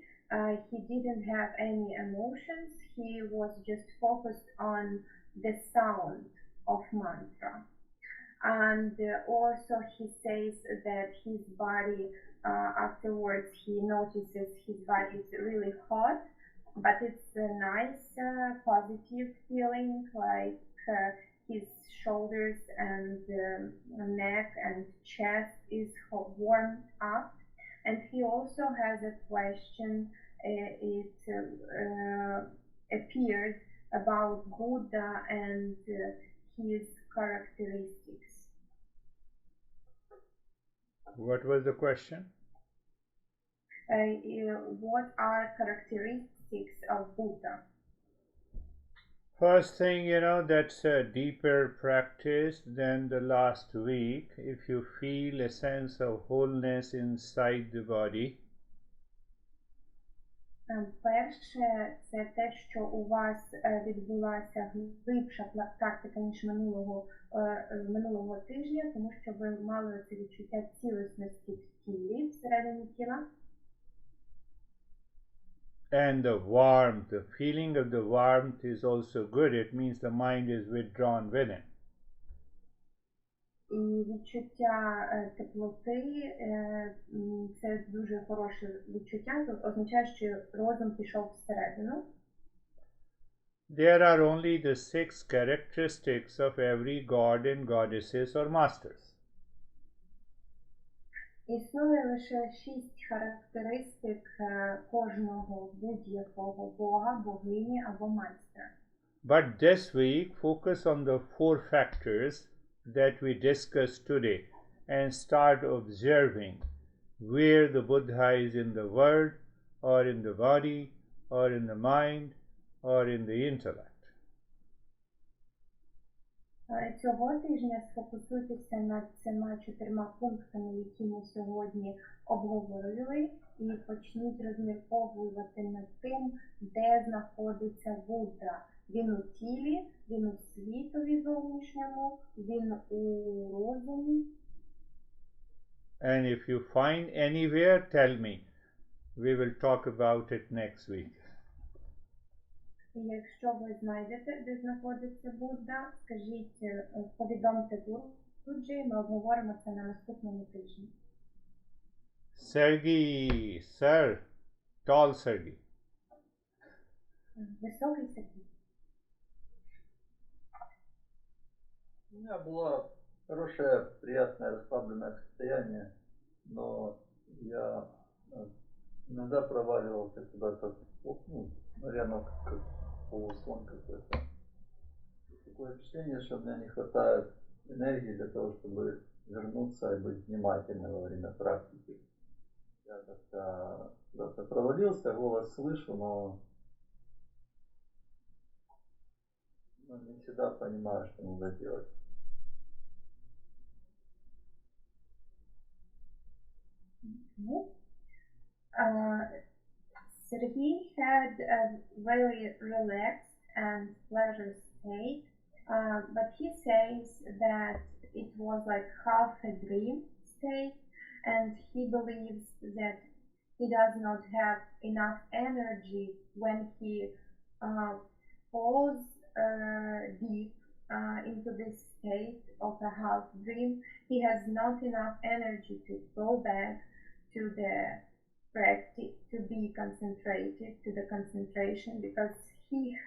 he didn't have any emotions. He was just focused on the sound of mantra. And also he says that his body afterwards he notices his body is really hot, but it's a nice positive feeling, like his shoulders and neck and chest is warmed up. And he also has a question, it appeared about Buddha and his characteristics. What was the question? What are characteristics of Buddha? First thing, that's a deeper practice than the last week. If you feel a sense of wholeness inside the body, Перше, це те, що у вас відбулася глибша практика, ніж минулого тижня, тому що ви мали це відчуття цілісності в тілі, всередині тіла. And the warmth, the feeling of the warmth is also good. It means the mind is withdrawn within. І відчуття теплоти – це дуже хороше відчуття. Це означає, що розум пішов всередину. There are only the 6 characteristics of every god and goddesses or masters. Існує лише 6 характеристик кожного будь-якого бога, богині або майстра. But this week, focus on the 4 factors that we discussed today and start observing where the Buddha is in the world, or in the body, or in the mind, or in the intellect. Цього тижня сфокусуйтеся над цими 4 пунктами, які ми сьогодні обговорили, і почніть розмірковувати над тим, де знаходиться Будда. Він у тілі, він у світові зовнішньому, він у розумі. And if you find anywhere, tell me. We will talk about it next week. І якщо ви знайдете, де знаходиться Будда, скажіть, повідомте Гуруджі, ми обговоримо це на наступному тижні. Sergey, sir, tall Sergey. Високий Сергій. У меня было хорошее, приятное, расслабленное состояние, но я иногда проваливался куда-то наверное, как полусон какой-то. Такое впечатление, что у меня не хватает энергии для того, чтобы вернуться и быть внимательным во время практики. Я как-то куда-то провалился, голос слышу, но не всегда понимаю, что надо делать. Sergei had a very relaxed and pleasure state, but he says that it was like half a dream state, and he believes that he does not have enough energy when he falls deep into this state of a half dream. He has not enough energy to go back to the practice, to be concentrated, to the concentration, because he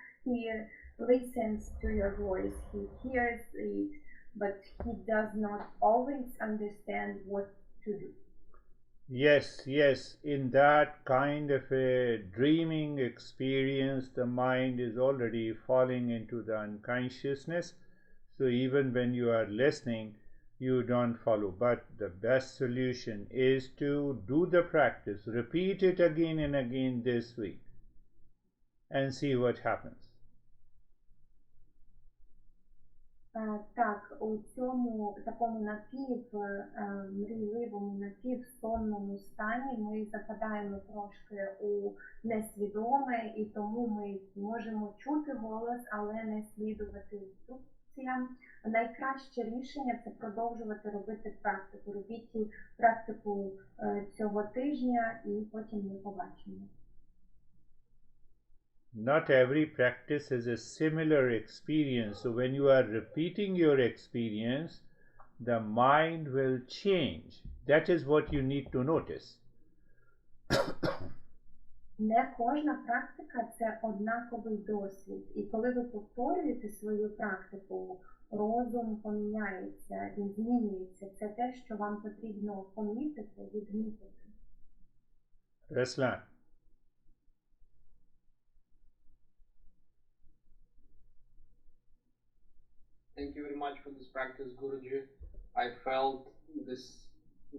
listens to your voice, he hears it, but he does not always understand what to do. Yes, yes, in that kind of a dreaming experience, the mind is already falling into the unconsciousness. So even when you are listening, you don't follow. But the best solution is to do the practice, repeat it again and again this week, and see what happens. Так, у цьому такому напівмрійливому, напівсонному стані ми западаємо трошки у несвідоме, і тому ми можемо чути голос, але не слідувати інструкціям. Найкраще рішення – це продовжувати робити практику. Робіть практику цього тижня, і потім ми побачимо. Not every practice has a similar experience. So when you are repeating your experience, the mind will change. That is what you need to notice. Не кожна практика – це однаковий досвід. І коли ви повторюєте свою практику, розум поміняється, він змінюється. Це те, що вам потрібно помітити, відмітити. Ruslan. Thank you very much for this practice, Guruji. I felt this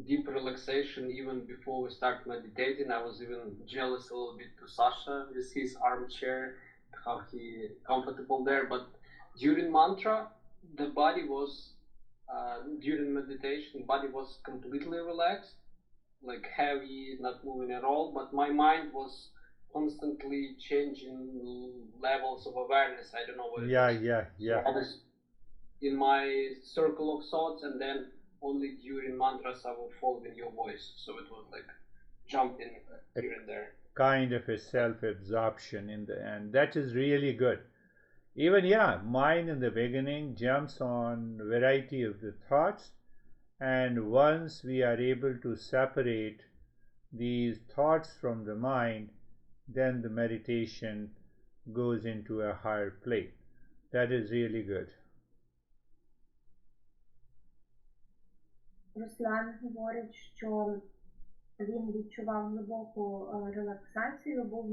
deep relaxation even before we start meditating. I was even jealous a little bit to Sasha with his armchair, how he comfortable there. But during mantra, the body was, during meditation, body was completely relaxed, like heavy, not moving at all. But my mind was constantly changing levels of awareness. I don't know what it was. Yeah. I was in my circle of thoughts, and then only during mantras I will follow in your voice. So it was like jumping here and there. Kind of a self-absorption in the end. That is really good. Even, mind in the beginning jumps on variety of the thoughts, and once we are able to separate these thoughts from the mind, then the meditation goes into a higher plane. That is really good. Руслан говорить, що він відчував глибоку релаксацію,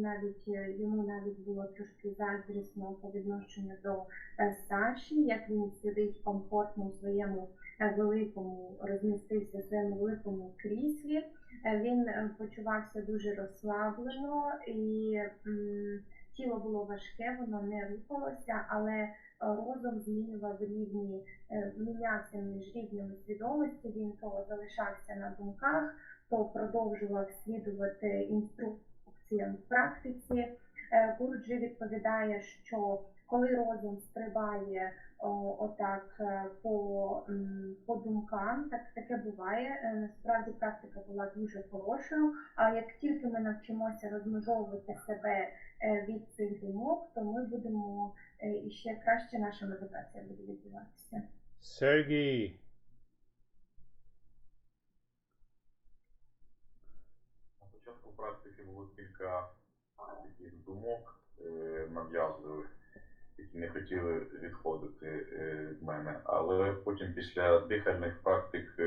йому навіть було трошки заздрісно по відношенню до Саші, як він сидить комфортно у своєму великому, розмістився в своєму великому кріслі. Він почувався дуже розслаблено, і тіло було важке, воно не рухалося, але розум змінював рівні, мінявся між рівнями свідомості, він то залишався на думках, то продовжував слідувати інструкціям в практиці. Гуруджі відповідає, що коли розум стрибає отак по думкам, таке буває. Насправді практика була дуже хорошою, а як тільки ми навчимося розмежовувати себе від цих думок, то ми будемо, і ще краще наша медитація буде відбуватися. Sergey. На початку практики було кілька таких думок нав'язливих, які не хотіли відходити від мене, але потім після дихальних практик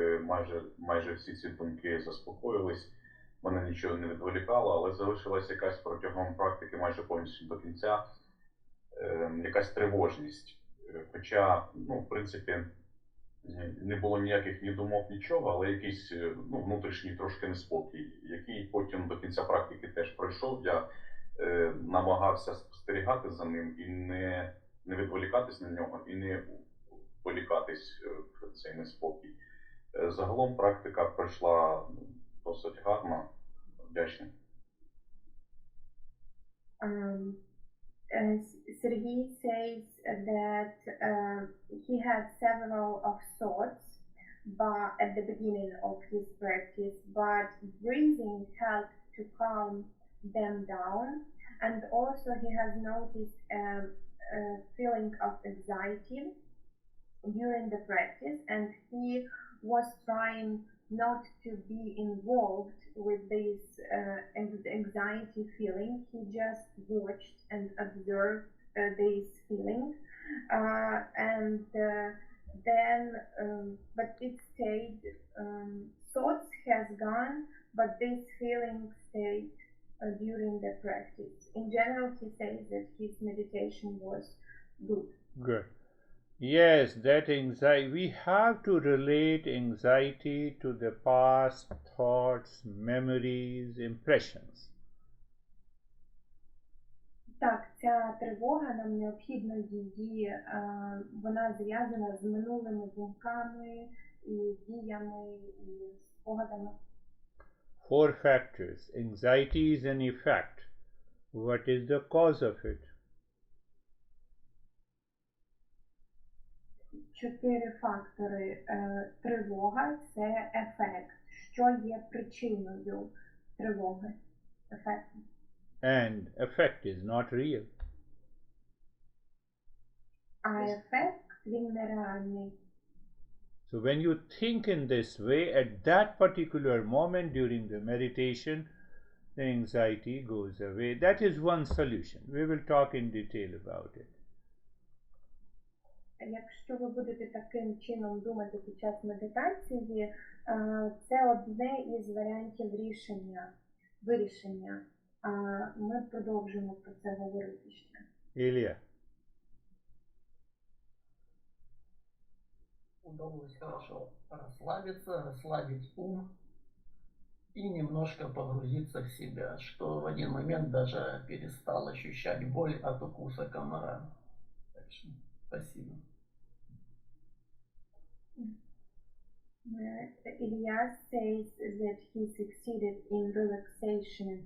майже всі ці думки заспокоїлись, мене нічого не відволікало, але залишилась якась протягом практики майже повністю до кінця якась тривожність. Хоча, ну, в принципі, не було ніяких ні думок, нічого, але якийсь внутрішній трошки неспокій, який потім до кінця практики теж пройшов. Я намагався спостерігати за ним і не відволікатись на нього, і не вволікатись в цей неспокій. Загалом практика пройшла досить гарно, вдячний. Sergei says that he had several of thoughts but at the beginning of his practice, but breathing helped to calm them down, and also he has noticed a feeling of anxiety during the practice, and he was trying not to be involved with this anxiety feeling. He just watched and observed this feeling, and then but it stayed. Thoughts has gone, but this feeling stayed during the practice. In general, he says that his meditation was good. Good. Yes, that anxiety, we have to relate anxiety to the past thoughts, memories, impressions. Так, ця тривога, нам необхідно її, вона зв'язана з минулими думками і діями і спогадами. 4 factors. Anxiety is an effect. What is the cause of it? 4 фактори. Тривога – це ефект. Що є причиною тривоги? Ефекту. And effect is not real. А ефект, він нереальний. So when you think in this way, at that particular moment during the meditation, the anxiety goes away. That is one solution. We will talk in detail about it. Якщо ви будете таким чином думати під час медитації, це одне із варіантів вирішення. Ми продовжимо про це говорити ще. Ilya. Удалось хорошо расслабиться, расслабить ум и немножко погрузиться в себя, что в один момент даже перестал ощущать боль от укуса комара. Так что спасибо. Ilya says that he succeeded in relaxation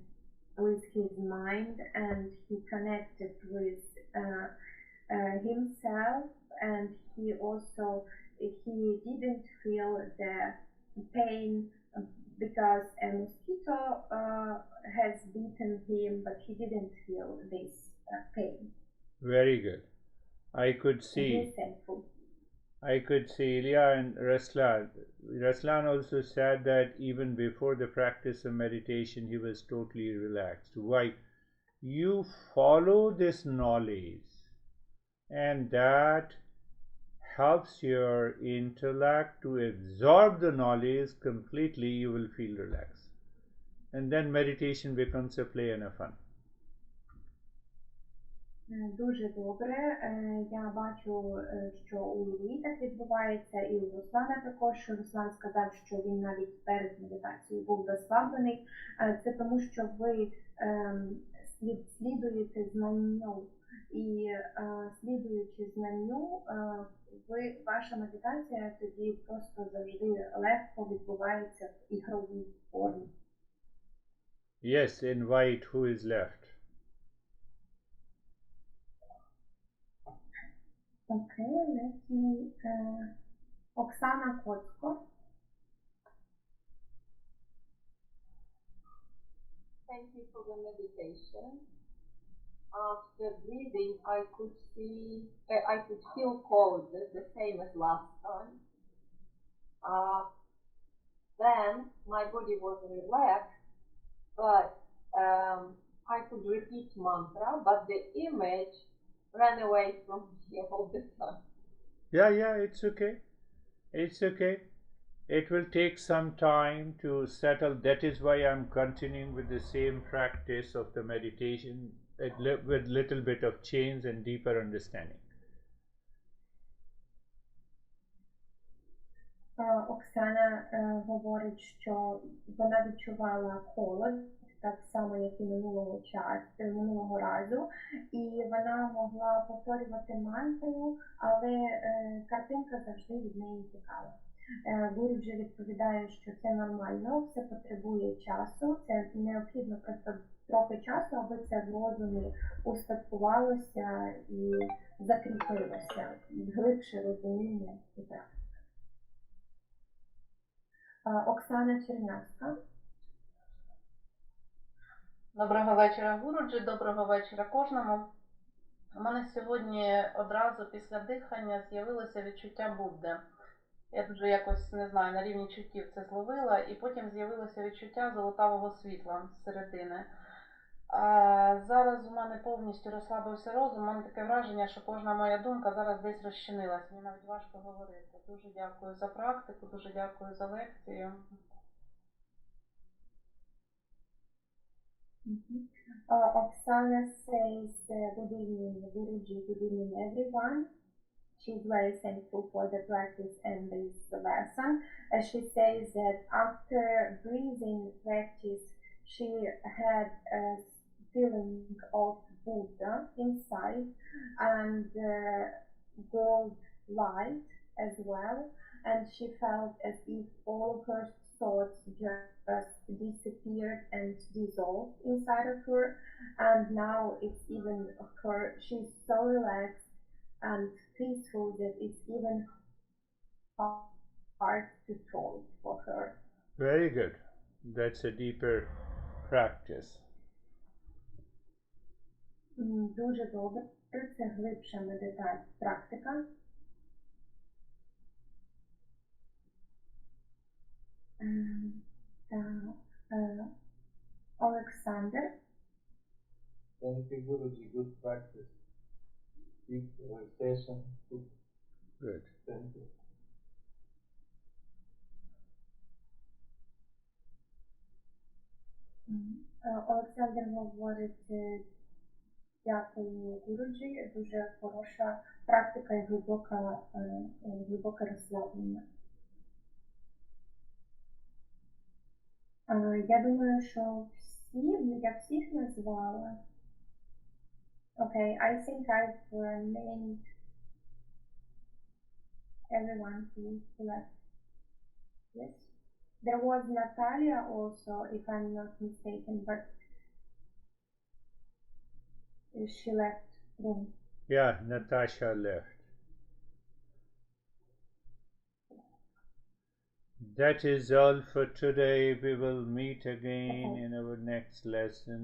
with his mind, and he connected with himself, and he didn't feel the pain because a mosquito has bitten him, but he didn't feel this pain. Very good. I could see Ilya and Ruslan. Ruslan also said that even before the practice of meditation, he was totally relaxed. Why? You follow this knowledge, and that helps your intellect to absorb the knowledge completely. You will feel relaxed. And then meditation becomes a play and a fun. Дуже добре. Я бачу, що у Іллі так відбувається, і у Руслана також, що Руслан сказав, що він навіть перед медитацією був розслаблений. Це тому, що ви слідуєте знанню, і слідуючи знанню, ваша медитація тоді просто завжди легко відбувається в ігровій формі. Yes, invite who is left. Okay, let me, Oksana Kotsko. Thank you for the meditation. After breathing, I could feel cold, the same as last time. Then my body was relaxed, but I could repeat mantra, but the image ran away from me all the time. Yeah, it's okay. It's okay. It will take some time to settle. That is why I'm continuing with the same practice of the meditation with little bit of change and deeper understanding. Оксана говорить, що вона відчувала холод, так само, як і минулого разу, і вона могла повторювати мантру, але картинка завжди від неї тікала. Гурджі відповідає, що це нормально, все потребує часу, це необхідно просто трохи часу, аби це в розумі устаткувалося і закріпилося, глибше розуміння і практика. Оксана Чернявська. Доброго вечора, Гуруджі, доброго вечора кожному. У мене сьогодні одразу після дихання з'явилося відчуття Будди. Я дуже якось, не знаю, на рівні чуттів це зловила, і потім з'явилося відчуття золотавого світла з середини. А зараз у мене повністю розслабився розум, у мене таке враження, що кожна моя думка зараз десь розчинилась. Мені навіть важко говорити. Дуже дякую за практику, дуже дякую за лекцію. Oksana says, good evening, Guruji, good evening, everyone. She's very thankful for the practice and this lesson. She says that after breathing practice, she had a feeling of Buddha inside and gold light as well. And she felt as if all of her thoughts just disappeared and dissolved inside of her. And now it's even her, she's so relaxed and peaceful that it's even hard to talk for her. Very good. That's a deeper practice. Дуже добре. Це глибша практика. Олександр. Thank you, Guruji. Good practice. Deep relaxation. Good. Thank you. Олександр говорить, дякую, Гуруджі, дуже хороша практика і глибоке розслаблення. Я думаю, що я всіх назвала. Okay, I think I've named everyone who left. Yes. There was Natalia also, if I'm not mistaken, but she left room. Yeah, Natasha left. That is all for today. We will meet again in our next lesson.